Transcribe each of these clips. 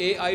AI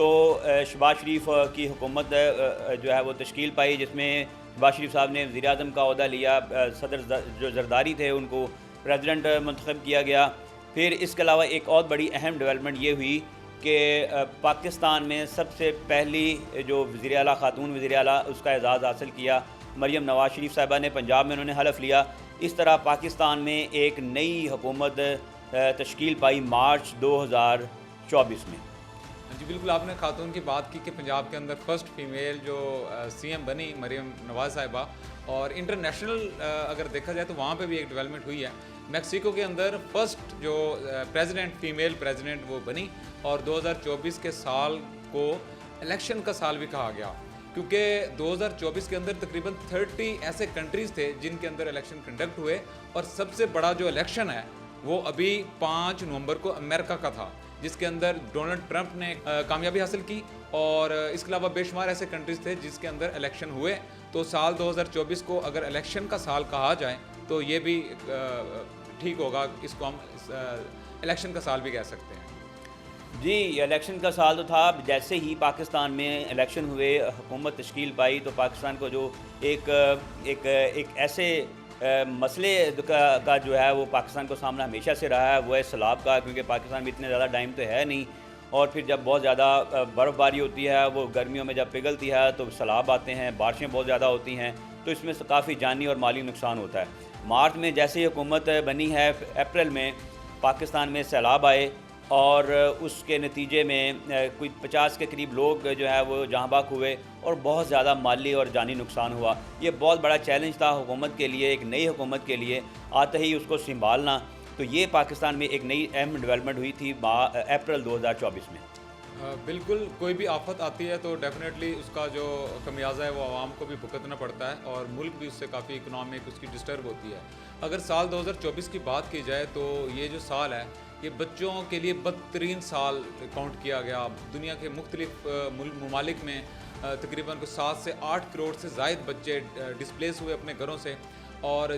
تو شہباز شریف کی حکومت جو ہے وہ تشکیل پائی، جس میں شہباز شریف صاحب نے وزیر اعظم کا عہدہ لیا، صدر جو زرداری تھے ان کو پریزیڈنٹ منتخب کیا گیا۔ پھر اس کے علاوہ ایک اور بڑی اہم ڈیولپمنٹ یہ ہوئی کہ پاکستان میں سب سے پہلی جو وزیر اعلیٰ خاتون وزیر اعلیٰ اس کا اعزاز حاصل کیا مریم نواز شریف صاحبہ نے، پنجاب میں انہوں نے حلف لیا۔ اس طرح پاکستان میں ایک نئی حکومت تشکیل پائی مارچ 2024 میں۔ جی بالکل، آپ نے خاتون کی بات کی کہ پنجاب کے اندر فرسٹ فیمیل جو سی ایم بنی مریم نواز صاحبہ، اور انٹرنیشنل اگر دیکھا جائے تو وہاں پہ بھی ایک ڈیولپمنٹ ہوئی ہے۔ میکسیکو کے اندر فرسٹ جو پریزیڈنٹ فیمیل پریزیڈنٹ وہ بنی، اور 2024 کے سال کو الیکشن کا سال بھی کہا گیا، کیونکہ 2024 کے اندر تقریباً 30 ایسے کنٹریز تھے جن کے اندر الیکشن کنڈکٹ ہوئے، اور سب سے بڑا جو الیکشن ہے وہ ابھی 5 نومبر کو امریکہ کا تھا، جس کے اندر ڈونلڈ ٹرمپ نے کامیابی حاصل کی، اور اس کے علاوہ بے شمار ایسے کنٹریز تھے جس کے اندر الیکشن ہوئے۔ تو سال 2024 کو اگر الیکشن کا سال کہا جائے تو یہ بھی ٹھیک ہوگا، اس کو ہم الیکشن کا سال بھی کہہ سکتے ہیں۔ جی، یہ الیکشن کا سال تو تھا۔ جیسے ہی پاکستان میں الیکشن ہوئے، حکومت تشکیل پائی، تو پاکستان کو جو ایک ایسے مسئلے کا جو ہے وہ پاکستان کو سامنا ہمیشہ سے رہا ہے، وہ ہے سیلاب کا، کیونکہ پاکستان میں اتنے زیادہ ڈیم تو ہے نہیں، اور پھر جب بہت زیادہ برف باری ہوتی ہے، وہ گرمیوں میں جب پگھلتی ہے تو سیلاب آتے ہیں، بارشیں بہت زیادہ ہوتی ہیں، تو اس میں سے کافی جانی اور مالی نقصان ہوتا ہے۔ مارچ میں جیسے ہی حکومت بنی ہے، اپریل میں پاکستان میں سیلاب آئے، اور اس کے نتیجے میں کوئی 50 کے قریب لوگ جو ہے وہ جہاں بحق ہوئے، اور بہت زیادہ مالی اور جانی نقصان ہوا۔ یہ بہت بڑا چیلنج تھا حکومت کے لیے، ایک نئی حکومت کے لیے آتے ہی اس کو سنبھالنا۔ تو یہ پاکستان میں ایک نئی اہم ڈیولپمنٹ ہوئی تھی اپریل 2024 میں۔ بالکل، کوئی بھی آفت آتی ہے تو ڈیفینیٹلی اس کا جو خمیازہ ہے وہ عوام کو بھی بھگتنا پڑتا ہے، اور ملک بھی اس سے کافی اکنامک اس کی ڈسٹرب ہوتی ہے۔ اگر سال 2024 کی بات کی جائے تو یہ جو سال ہے یہ بچوں کے لیے بدترین سال کاؤنٹ کیا گیا۔ دنیا کے مختلف ممالک میں تقریباً 7 سے 8 کروڑ سے زائد بچے ڈسپلیس ہوئے اپنے گھروں سے، اور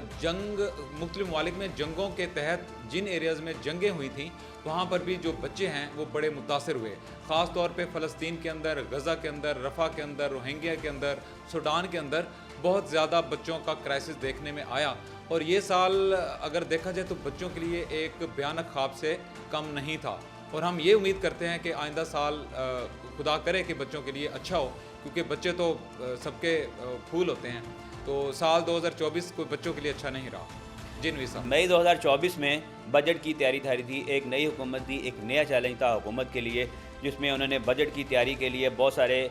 مختلف ممالک میں جنگوں کے تحت جن ایریاز میں جنگیں ہوئی تھیں وہاں پر بھی جو بچے ہیں وہ بڑے متاثر ہوئے، خاص طور پہ فلسطین کے اندر، غزہ کے اندر، رفح کے اندر، روہنگیا کے اندر، سوڈان کے اندر بہت زیادہ بچوں کا کرائسس دیکھنے میں آیا۔ اور یہ سال اگر دیکھا جائے تو بچوں کے لیے ایک بھیانک خواب سے کم نہیں تھا، اور ہم یہ امید کرتے ہیں کہ آئندہ سال خدا کرے کہ بچوں کے لیے اچھا ہو، کیونکہ بچے تو سب کے پھول ہوتے ہیں۔ تو سال 2024 کوئی بچوں کے لیے اچھا نہیں رہا۔ جی نوید صاحب، مئی 2024 میں بجٹ کی تیاری تھی، ایک نئی حکومت تھی، ایک نیا چیلنج تھا حکومت کے لیے، جس میں انہوں نے بجٹ کی تیاری کے لیے بہت سارے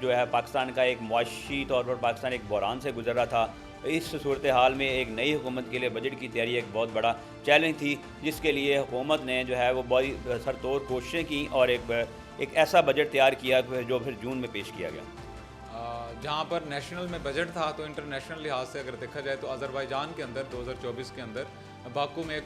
جو ہے پاکستان کا ایک معاشی طور پر پاکستان ایک بحران سے گزر رہا تھا۔ اس صورتحال میں ایک نئی حکومت کے لیے بجٹ کی تیاری ایک بہت بڑا چیلنج تھی، جس کے لیے حکومت نے جو ہے وہ بڑی سر توڑ کوششیں کی، اور ایک ایسا بجٹ تیار کیا جو پھر جون میں پیش کیا گیا۔ جہاں پر نیشنل میں بجٹ تھا تو انٹرنیشنل لحاظ سے اگر دیکھا جائے تو آذربائیجان کے اندر 2024 کے اندر باکو میں ایک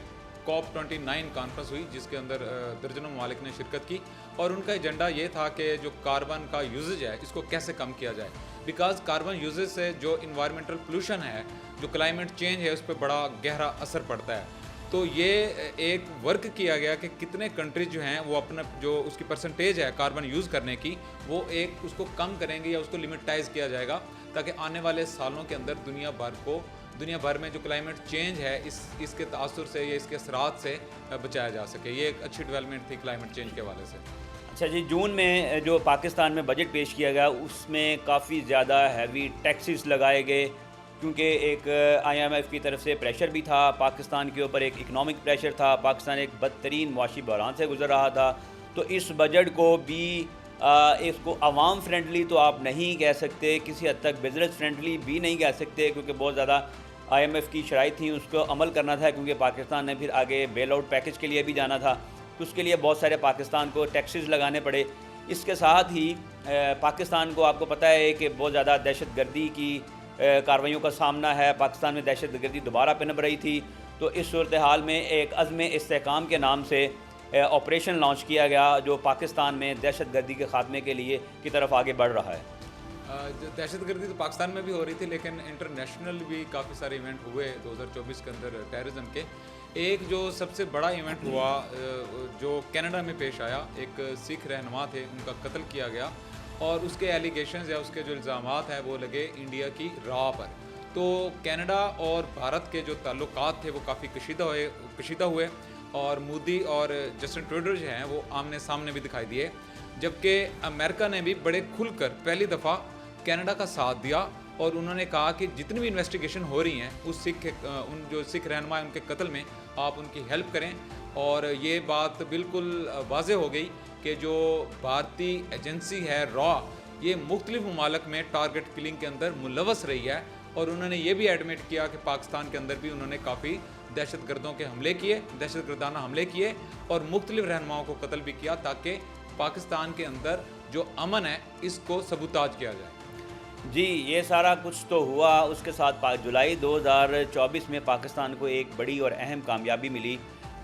COP 29 کانفرنس ہوئی، جس کے اندر درجنوں ممالک نے شرکت کی، اور ان کا ایجنڈا یہ تھا کہ جو کاربن کا یوزیج ہے اس کو کیسے کم کیا جائے، بیکاز کاربن یوزیج سے جو انوائرمنٹل پولوشن ہے، جو کلائمیٹ چینج ہے، اس پہ بڑا گہرا اثر پڑتا ہے۔ تو یہ ایک ورک کیا گیا کہ کتنے کنٹریز جو ہیں وہ اپنا جو اس کی پرسنٹیج ہے کاربن یوز کرنے کی، وہ ایک اس کو کم کریں گے یا اس کو لمٹائز کیا جائے گا، تاکہ آنے والے سالوں کے اندر دنیا بھر میں جو کلائمیٹ چینج ہے اس کے تاثر سے یا اس کے اثرات سے بچایا جا سکے۔ یہ ایک اچھی ڈیولپمنٹ تھی کلائمیٹ چینج کے حوالے سے۔ اچھا جی، جون میں جو پاکستان میں بجٹ پیش کیا گیا اس میں کافی زیادہ ہیوی ٹیکسز لگائے گئے، کیونکہ ایک IMF کی طرف سے پریشر بھی تھا پاکستان کے اوپر، ایک اکنامک پریشر تھا، پاکستان ایک بدترین معاشی بحران سے گزر رہا تھا۔ تو اس بجٹ کو بھی اس کو عوام فرینڈلی تو آپ نہیں کہہ سکتے، کسی حد تک بزنس فرینڈلی بھی نہیں کہہ سکتے، کیونکہ بہت زیادہ IMF کی شرائط تھیں، اس کو عمل کرنا تھا، کیونکہ پاکستان نے پھر آگے بیل آؤٹ پیکج کے لیے بھی جانا تھا، تو اس کے لیے بہت سارے پاکستان کو ٹیکسز لگانے پڑے۔ اس کے ساتھ ہی پاکستان کو آپ کو پتہ ہے کہ بہت زیادہ دہشت گردی کی کارروائیوں کا سامنا ہے، پاکستان میں دہشت گردی دوبارہ پنپ رہی تھی، تو اس صورتحال میں ایک عزم استحکام کے نام سے آپریشن لانچ کیا گیا، جو پاکستان میں دہشت گردی کے خاتمے کے لیے کی طرف آگے بڑھ رہا ہے۔ دہشت گردی تو پاکستان میں بھی ہو رہی تھی، لیکن انٹرنیشنل بھی کافی سارے ایونٹ ہوئے 2024 کے اندر ٹیررزم کے۔ ایک جو سب سے بڑا ایونٹ ہوا جو کینیڈا میں پیش آیا، ایک سکھ رہنما تھے، ان کا قتل کیا گیا اور اس کے ایلیگیشنز یا اس کے جو الزامات ہیں وہ لگے انڈیا کی راہ پر. تو کینیڈا اور بھارت کے جو تعلقات تھے وہ کافی کشیدہ ہوئے اور مودی اور جسٹن ٹروڈو جو ہیں وہ آمنے سامنے بھی دکھائی دیے، جبکہ امریکہ نے بھی بڑے کھل کر پہلی دفعہ کینیڈا کا ساتھ دیا اور انہوں نے کہا کہ جتنی بھی انویسٹیگیشن ہو رہی ہیں ان جو سکھ رہنما ہیں ان کے قتل میں آپ ان کی ہیلپ کریں. اور یہ بات بالکل واضح ہو گئی کہ جو بھارتی ایجنسی ہے را، یہ مختلف ممالک میں ٹارگٹ کلنگ کے اندر ملوث رہی ہے. اور انہوں نے یہ بھی ایڈمٹ کیا کہ پاکستان کے اندر بھی انہوں نے کافی دہشت گردوں کے حملے کیے، دہشت گردانہ حملے کیے اور مختلف رہنماؤں کو قتل بھی کیا تاکہ پاکستان کے اندر جو امن ہے اس کو سبوتاج کیا جائے. جی یہ سارا کچھ تو ہوا. اس کے ساتھ جولائی 2024 میں پاکستان کو ایک بڑی اور اہم کامیابی ملی،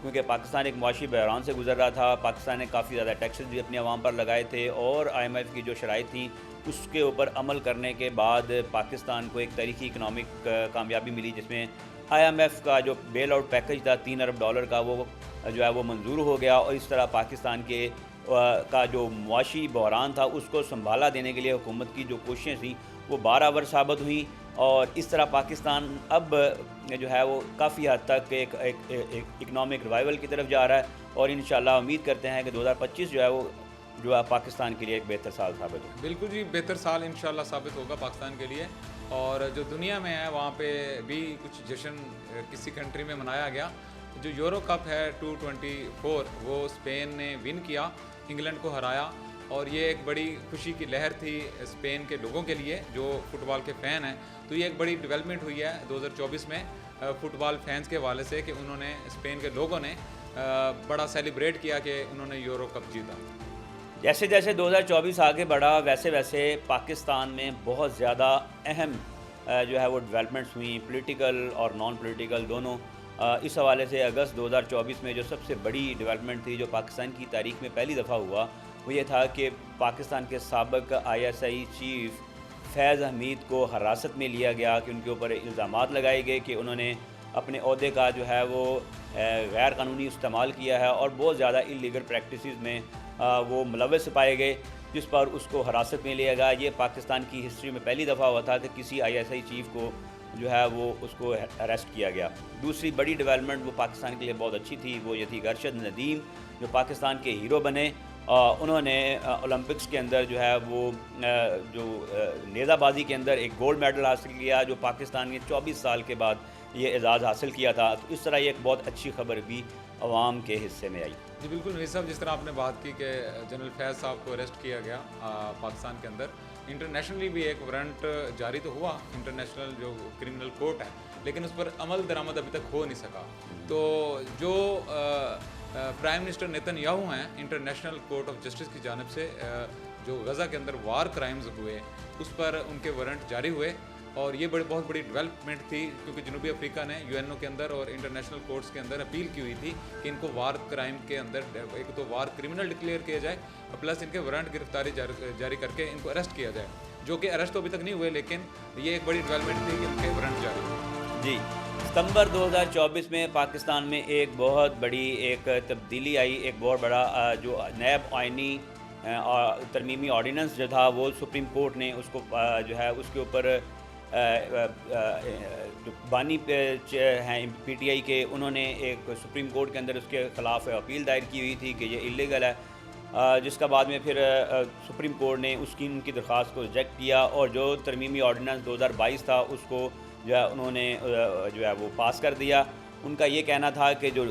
کیونکہ پاکستان ایک معاشی بحران سے گزر رہا تھا. پاکستان نے کافی زیادہ ٹیکسز بھی اپنے عوام پر لگائے تھے اور IMF کی جو شرائط تھیں اس کے اوپر عمل کرنے کے بعد پاکستان کو ایک تاریخی اکنامک کامیابی ملی، جس میں IMF کا جو بیل آؤٹ پیکج تھا $3 ارب کا وہ جو ہے وہ منظور ہو گیا. اور اس طرح پاکستان کے کا جو معاشی بحران تھا اس کو سنبھالا دینے کے لیے حکومت کی جو کوششیں تھیں وہ بارآور ثابت ہوئیں. اور اس طرح پاکستان اب جو ہے وہ کافی حد تک ایک اکنامک ریوائول کی طرف جا رہا ہے اور انشاءاللہ امید کرتے ہیں کہ 2025 جو ہے وہ پاکستان کے لیے ایک بہتر سال ثابت ہوگا. بالکل جی، بہتر سال انشاءاللہ ثابت ہوگا پاکستان کے لیے. اور جو دنیا میں ہے وہاں پہ بھی کچھ جشن کسی کنٹری میں منایا گیا. جو یورو کپ ہے 2024 وہ اسپین نے ون کیا، انگلینڈ کو ہرایا اور یہ ایک بڑی خوشی کی لہر تھی اسپین کے لوگوں کے لیے جو فٹ بال کے فین ہیں. تو یہ ایک بڑی ڈیولپمنٹ ہوئی ہے 2024 میں فٹ بال فینس کے حوالے سے کہ انہوں نے اسپین کے لوگوں نے بڑا سیلیبریٹ کیا کہ انہوں نے یورو کپ جیتا. جیسے جیسے 2024 آگے بڑھا ویسے ویسے پاکستان میں بہت زیادہ اہم جو ہے وہ ڈیولپمنٹس ہوئیں، پولیٹیکل اور نان پولیٹیکل دونوں. اس حوالے سے اگست 2024 میں جو سب سے بڑی ڈیولپمنٹ تھی جو پاکستان کی تاریخ میں پہلی دفعہ ہوا وہ یہ تھا کہ پاکستان کے سابق ISI چیف فیض حمید کو حراست میں لیا گیا کہ ان کے اوپر الزامات لگائے گئے کہ انہوں نے اپنے عہدے کا جو ہے وہ غیر قانونی استعمال کیا ہے اور بہت زیادہ اللیگل پریکٹسز میں وہ ملوث پائے گئے، جس پر اس کو حراست میں لیا گیا. یہ پاکستان کی ہسٹری میں پہلی دفعہ ہوا تھا کہ کسی ISI چیف کو جو ہے وہ اس کو اریسٹ کیا گیا. دوسری بڑی ڈیولپمنٹ وہ پاکستان کے لیے بہت اچھی تھی، وہ یہ تھی کہ ارشد ندیم جو پاکستان کے ہیرو بنے. انہوں نے اولمپکس کے اندر جو ہے وہ جو نیزہ بازی کے اندر ایک گولڈ میڈل حاصل کیا جو پاکستان نے 24 سال کے بعد یہ اعزاز حاصل کیا تھا. تو اس طرح یہ ایک بہت اچھی خبر بھی عوام کے حصے میں آئی. جی بالکل نوید صاحب، جس طرح آپ نے بات کی کہ جنرل فیض صاحب کو اریسٹ کیا گیا پاکستان کے اندر، انٹرنیشنلی بھی ایک وارنٹ جاری تو ہوا، انٹرنیشنل جو کرمنل کورٹ ہے، لیکن اس پر عمل درآمد ابھی تک ہو نہیں سکا. تو جو پرائم منسٹر نیتن یاہو ہیں، انٹرنیشنل کورٹ آف جسٹس کی جانب سے جو غزہ کے اندر وار کرائمز ہوئے اس پر ان کے وارنٹ جاری ہوئے. اور یہ بہت بڑی ڈیولپمنٹ تھی کیونکہ جنوبی افریقہ نے UNO کے اندر اور انٹرنیشنل کورٹس کے اندر اپیل کی ہوئی تھی کہ ان کو وار کرائم کے اندر ایک تو وار کرمنل ڈکلیئر کیا جائے پلس ان کے وارنٹ گرفتاری جاری کر کے ان کو اریسٹ کیا جائے، جو کہ اریسٹ تو ابھی تک نہیں ہوئے لیکن یہ ایک بڑی ڈیولپمنٹ تھی کہ ان کے وارنٹ جاری ہوئے. جی ستمبر 2024 میں پاکستان میں ایک بہت بڑی ایک تبدیلی آئی. ایک بہت بڑا جو نیب آئینی ترمیمی آرڈیننس جو تھا وہ سپریم کورٹ نے اس کو جو ہے اس کے اوپر جو بانی ہیں PTI کے انہوں نے ایک سپریم کورٹ کے اندر اس کے خلاف اپیل دائر کی ہوئی تھی کہ یہ اللیگل ہے، جس کا بعد میں پھر سپریم کورٹ نے ان کی درخواست کو ریجیکٹ کیا اور جو ترمیمی آرڈیننس 2022 تھا اس کو جو ہے انہوں نے جو ہے وہ پاس کر دیا. ان کا یہ کہنا تھا کہ جو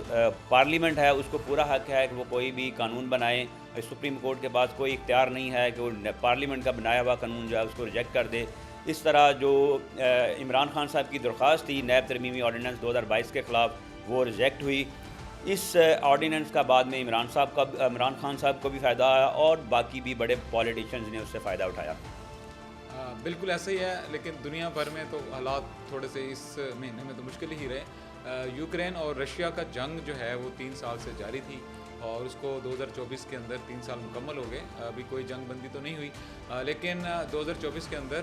پارلیمنٹ ہے اس کو پورا حق ہے کہ وہ کوئی بھی قانون بنائے، سپریم کورٹ کے پاس کوئی اختیار نہیں ہے کہ وہ پارلیمنٹ کا بنایا ہوا قانون جو ہے اس کو ریجیکٹ کر دے. اس طرح جو عمران خان صاحب کی درخواست تھی نیب ترمیمی آرڈیننس 2022 کے خلاف وہ ریجیکٹ ہوئی. اس آرڈیننس کا بعد میں عمران خان صاحب کو بھی فائدہ آیا اور باقی بھی بڑے پولیٹیشنز نے اس سے فائدہ اٹھایا. بالکل ایسا ہی ہے، لیکن دنیا بھر میں تو حالات تھوڑے سے اس مہینے میں تو مشکل ہی رہے. یوکرین اور رشیا کا جنگ جو ہے وہ 3 سال سے جاری تھی اور اس کو 2024 کے اندر 3 سال مکمل ہو گئے. ابھی کوئی جنگ بندی تو نہیں ہوئی لیکن 2024 کے اندر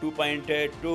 $2.2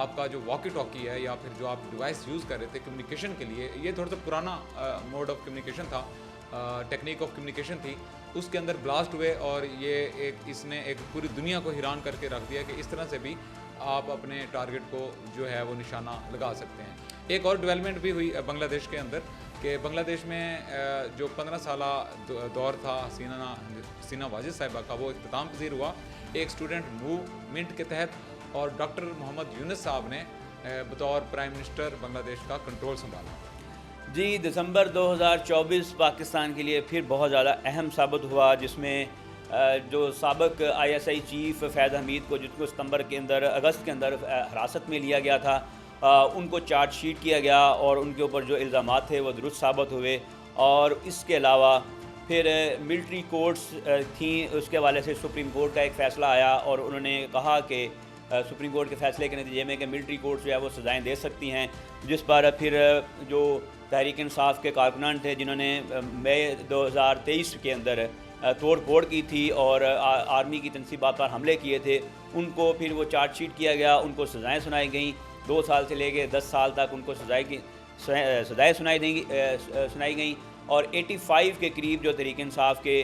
آپ کا جو واکی ٹاکی ہے یا پھر جو آپ ڈیوائس یوز کر رہے تھے کمیونیکیشن کے لیے، یہ تھوڑا سا پرانا موڈ آف کمیونیکیشن تھا، ٹیکنیک آف کمیونیکیشن تھی، اس کے اندر بلاسٹ ہوئے اور یہ اس نے ایک پوری دنیا کو حیران کر کے رکھ دیا کہ اس طرح سے بھی آپ اپنے ٹارگٹ کو جو ہے وہ نشانہ لگا سکتے ہیں۔ ایک اور ڈیولپمنٹ بھی ہوئی بنگلہ دیش کے اندر کہ بنگلہ دیش میں جو 15 سالہ دور تھا حسینہ واجد صاحبہ کا، وہ اختتام پذیر ہوا ایک اسٹوڈنٹ موومنٹ کے تحت، اور ڈاکٹر محمد یونس صاحب نے بطور پرائم منسٹر بنگلہ دیش کا کنٹرول سنبھالا۔ جی، دسمبر 2024 پاکستان کے لیے پھر بہت زیادہ اہم ثابت ہوا، جس میں جو سابق ISI چیف فیض حمید کو، جس کو اگست کے اندر حراست میں لیا گیا تھا، ان کو چارج شیٹ کیا گیا اور ان کے اوپر جو الزامات تھے وہ درست ثابت ہوئے۔ اور اس کے علاوہ پھر ملٹری کورٹس تھیں، اس کے حوالے سے سپریم کورٹ کا ایک فیصلہ آیا اور انہوں نے کہا کہ سپریم کورٹ کے فیصلے کے نتیجے میں کہ ملٹری کورٹس جو ہے وہ سزائیں دے سکتی ہیں، جس پر پھر جو تحریک انصاف کے کارکنان تھے جنہوں نے مئی 2023 کے اندر توڑ پھوڑ کی تھی اور آرمی کی تنصیبات پر حملے کیے تھے، ان کو پھر وہ چارج شیٹ کیا گیا، ان کو سزائیں سنائی گئیں، 2 سال سے لے کے 10 سال تک ان کو سزائیں سنائی گئیں، اور 85 کے قریب جو تحریک انصاف کے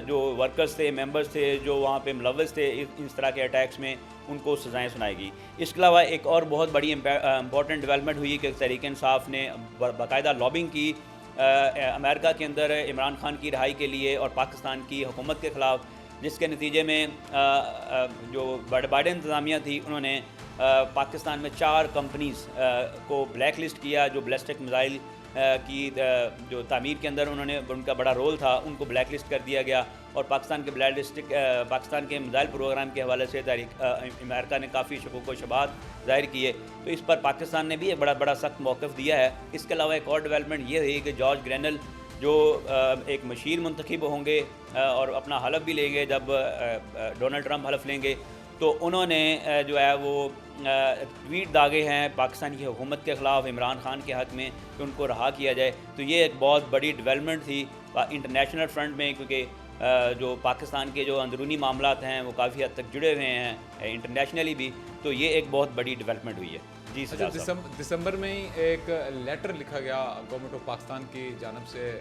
جو ورکرز تھے، ممبرز تھے، جو وہاں پہ ملوث تھے اس طرح کے اٹیکس میں، ان کو سزائیں سنائی گئی۔ اس کے علاوہ ایک اور بہت بڑی امپورٹنٹ ڈیولپمنٹ ہوئی کہ تحریک انصاف نے باقاعدہ لابنگ کی امریکہ کے اندر عمران خان کی رہائی کے لیے اور پاکستان کی حکومت کے خلاف، جس کے نتیجے میں جو بائیڈن انتظامیہ تھی، انہوں نے پاکستان میں 4 کمپنیز کو بلیک لسٹ کیا جو بیلسٹک میزائل کی جو تعمیر کے اندر ان کا بڑا رول تھا، ان کو بلیک لسٹ کر دیا گیا، اور پاکستان کے میزائل پروگرام کے حوالے سے امریکہ نے کافی شکوک و شبہات ظاہر کیے، تو اس پر پاکستان نے بھی ایک بڑا سخت موقف دیا ہے۔ اس کے علاوہ ایک اور ڈیولپمنٹ یہ رہی کہ جارج گرینل جو ایک مشیر منتخب ہوں گے اور اپنا حلف بھی لیں گے جب ڈونلڈ ٹرمپ حلف لیں گے، تو انہوں نے جو ہے وہ ٹویٹ داغے ہیں پاکستان کی حکومت کے خلاف، عمران خان کے حق میں، کہ ان کو رہا کیا جائے۔ تو یہ ایک بہت بڑی ڈیولپمنٹ تھی انٹرنیشنل فرنٹ میں، کیونکہ جو پاکستان کے جو اندرونی معاملات ہیں وہ کافی حد تک جڑے ہوئے ہیں انٹرنیشنلی بھی، تو یہ ایک بہت بڑی ڈیولپمنٹ ہوئی ہے۔ جی دسمبر میں ہی ایک لیٹر لکھا گیا گورنمنٹ آف پاکستان کی جانب سے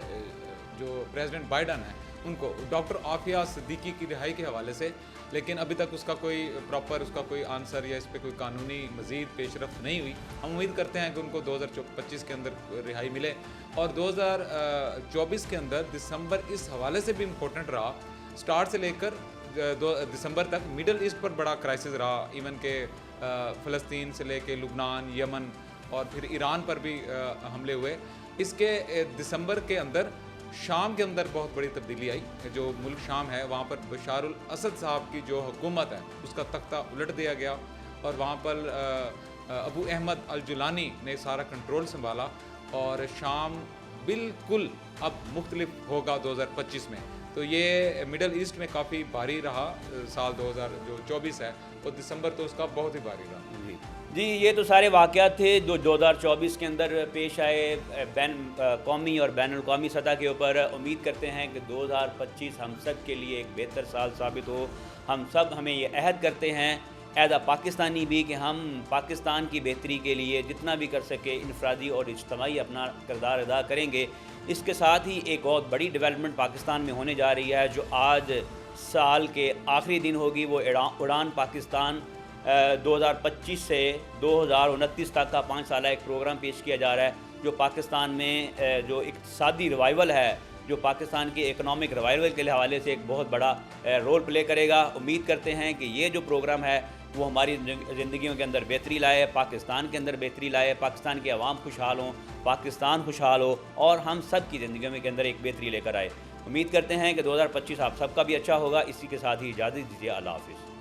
جو پریزیڈنٹ بائیڈن ہے ان کو، ڈاکٹر عافیہ صدیقی کی رہائی کے حوالے سے، لیکن ابھی تک اس کا کوئی آنسر یا اس پہ کوئی قانونی مزید پیش رفت نہیں ہوئی۔ ہم امید کرتے ہیں کہ ان کو 2025 کے اندر رہائی ملے، اور 2024 کے اندر دسمبر اس حوالے سے بھی امپورٹنٹ رہا، سٹارٹ سے لے کر دسمبر تک مڈل ایسٹ پر بڑا کرائسس رہا، ایون کہ فلسطین سے لے کے لبنان، یمن اور پھر ایران پر بھی حملے ہوئے۔ اس کے دسمبر کے اندر شام کے اندر بہت بڑی تبدیلی آئی، جو ملک شام ہے وہاں پر بشار الاسد صاحب کی جو حکومت ہے اس کا تختہ الٹ دیا گیا، اور وہاں پر ابو احمد الجولانی نے سارا کنٹرول سنبھالا، اور شام بالکل اب مختلف ہوگا 2025 میں۔ تو یہ مڈل ایسٹ میں کافی بھاری رہا سال 2024 ہے، اور دسمبر تو اس کا بہت ہی بھاری رہا۔ جی، یہ تو سارے واقعات تھے جو 2024 کے اندر پیش آئے بین قومی اور بین الاقوامی سطح کے اوپر۔ امید کرتے ہیں کہ 2025 ہم سب کے لیے ایک بہتر سال ثابت ہو۔ ہمیں یہ عہد کرتے ہیں ایز اے پاکستانی بھی کہ ہم پاکستان کی بہتری کے لیے جتنا بھی کر سکے انفرادی اور اجتماعی اپنا کردار ادا کریں گے۔ اس کے ساتھ ہی ایک بہت بڑی ڈیولپمنٹ پاکستان میں ہونے جا رہی ہے جو آج سال کے آخری دن ہوگی، وہ اڑان پاکستان 2025 سے 2029 تک کا 5 سالہ ایک پروگرام پیش کیا جا رہا ہے، جو پاکستان میں جو اقتصادی ریوائول ہے، جو پاکستان کی اکنامک ریوائول کے حوالے سے ایک بہت بڑا رول پلے کرے گا۔ امید کرتے ہیں کہ یہ جو پروگرام ہے وہ ہماری زندگیوں کے اندر بہتری لائے، پاکستان کے اندر بہتری لائے، پاکستان کے عوام خوشحال ہوں، پاکستان خوشحال ہو، اور ہم سب کی زندگیوں کے اندر ایک بہتری لے کر آئے۔ امید کرتے ہیں کہ 2025 آپ سب کا بھی اچھا ہوگا۔ اسی کے ساتھ ہی اجازت دیجیے، اللہ حافظ۔